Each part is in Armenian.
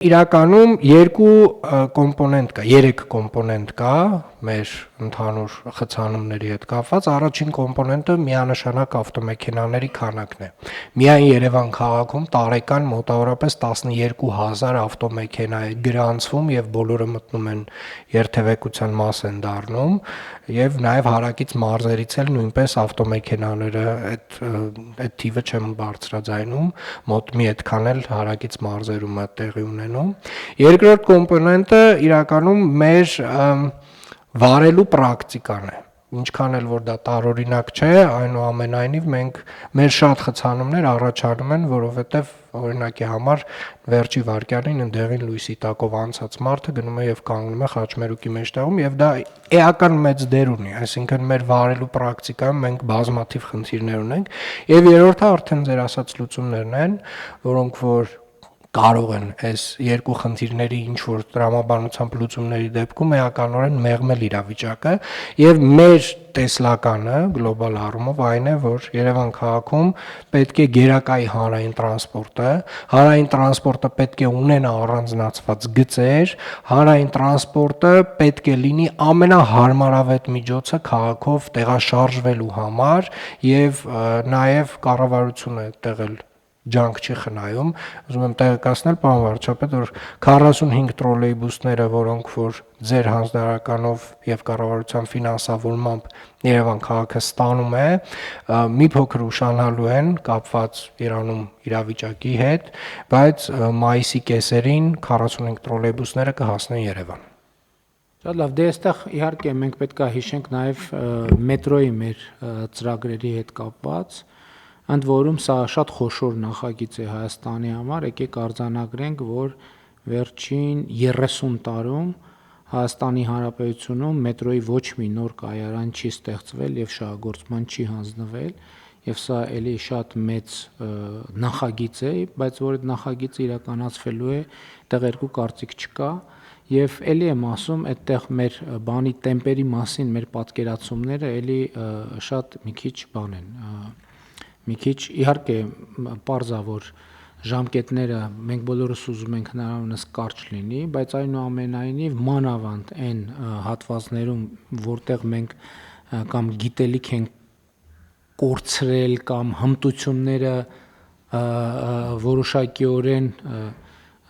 Իրականում երկու կոմպոնենտ կա, երեք կոմպոնենտ կա մեր ընդհանուր խցանումների հետ կապված։ Առաջին կոմպոնենտը միանշանակ ավտոմեքենաների քանակն է։ Միայն Երևան քաղաքում տարեկան մոտավորապես 12,000 ավտոմեքենա է գրանցվում եւ բոլորը մտնում են երթևեկության մաս են դառնում եւ նաեւ հարակից մարզերից էլ նույնպես ավտոմեքենաները այդ թիվը չեմ բարձրաձայնում, մոտ մի այդքան էլ հարակից մարզերում է տեղի ունենում։ Երկրորդ կոմպոնենտը իրականում մեր վարելու պրակտիկան է։ Ինչքան էլ որ դա տարօրինակ չէ, այնուամենայնիվ մեր շատ խցանումներ առաջանում են, որովհետև օրինակի համար վերջի վայրկյանին ընդեղին լույսի տակով անցած մարդը գնում է եւ կանգնում է խաչմերուկի մեջտեղում եւ դա էական մեծ դեր ունի, այսինքն մեր վարելու պրակտիկայում մենք բազմաթիվ խնդիրներ ունենք եւ երրորդը արդեն ձեր ասած լուծումներն են, որոնք որ կարող են այս երկու խնդիրների ինչ որ տրամաբանությամբ լուծումների դեպքում էականորեն մեղմել իրավիճակը եւ մեր տեսլականը գլոբալ առումով այն է, որ Երևան քաղաքում պետք է գերակայի հանրային տրանսպորտը պետք է ունենա առանձնացված գծեր, հանրային տրանսպորտը պետք է լինի ամենահարմարավետ միջոցը քաղաքով տեղաշարժվելու համար եւ նաեւ կառավարությունը այդտեղ էլ ջանք չի խնայում, ուզում եմ տեղեկացնել պարոն վարչապետ, որ 45 տրոլեյբուսները, որոնք որ ձեր հանձնարարականով եւ կառավարության ֆինանսավորմամբ Երևան քաղաքը ստանում է, մի փոքր ուշանալու են կապված Իրանում իրավիճակի հետ, բայց մայիսի կեսերին 45 տրոլեյբուսները կհասնեն Երևան։ Շատ լավ, դե այստեղ իհարկե մենք պետք է հիշենք նաեւ մետրոյի մեր ծրագրերի հետ կապված Ընդ որում սա շատ խոշոր նախագիծ է Հայաստանի համար, եկեք արձանագրենք, որ վերջին 30 տարում Հայաստանի Հանրապետությունում մետրոյի ոչ մի նոր կայարան չի ստեղծվել եւ շահագործման չի հանձնվել եւ սա էլի շատ մեծ նախագիծ է, բայց որ այդ նախագիծը իրականացվելու է, այդտեղ երկու կարծիք չկա եւ էլի եմ ասում, այդտեղ մեր բանի տեմպերի մասին մեր պատկերացումները էլի շատ մի քիչ բան են մի քիչ իհարկե պարզ է որ ժամկետները մենք բոլորս ուզում ենք հնարավորինս կարճ լինի, բայց այնուամենայնիվ մանավանդ այն հատվածներում, որտեղ մենք կամ գիտելիք ենք կորցրել կամ հմտությունները որոշակիորեն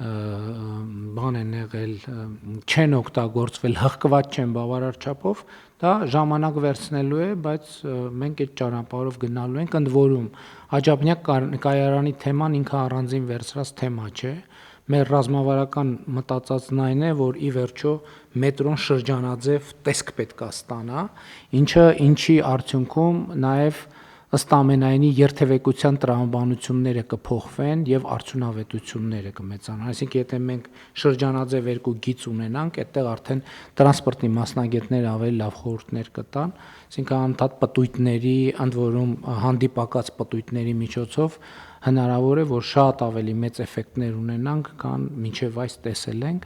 բան են եղել, չեն օգտագործվել, հղկված չեն բավարար չափով, դա ժամանակ վերցնելու է, բայց մենք այդ ճանապարհով գնալու ենք, ընդ որում Աջափնյակ կայարանի թեման ինքը առանձին վերցրած թեմա չէ, մեր ռազմավարական մտածածն այն է, որ ի վերջո մետրոն շրջանաձև տեսք պետք է ստանա, ինչի արդյունքում նաև ըստ ամենայնի երթևեկության տրամաբանությունները կփոխվեն եւ արդյունավետությունները կմեծանան։ Այսինքն եթե մենք շրջանաձև երկու գիծ ունենանք, այդտեղ արդեն տրանսպորտի մասնագետները ավելի լավ խորհուրդներ կտան, այսինքն անդադ պտույտների, ընդ որում հանդիպակաց պտույտների միջոցով հնարավոր է որ շատ ավելի մեծ էֆեկտներ ունենանք, քան մինչև այս տեսել ենք։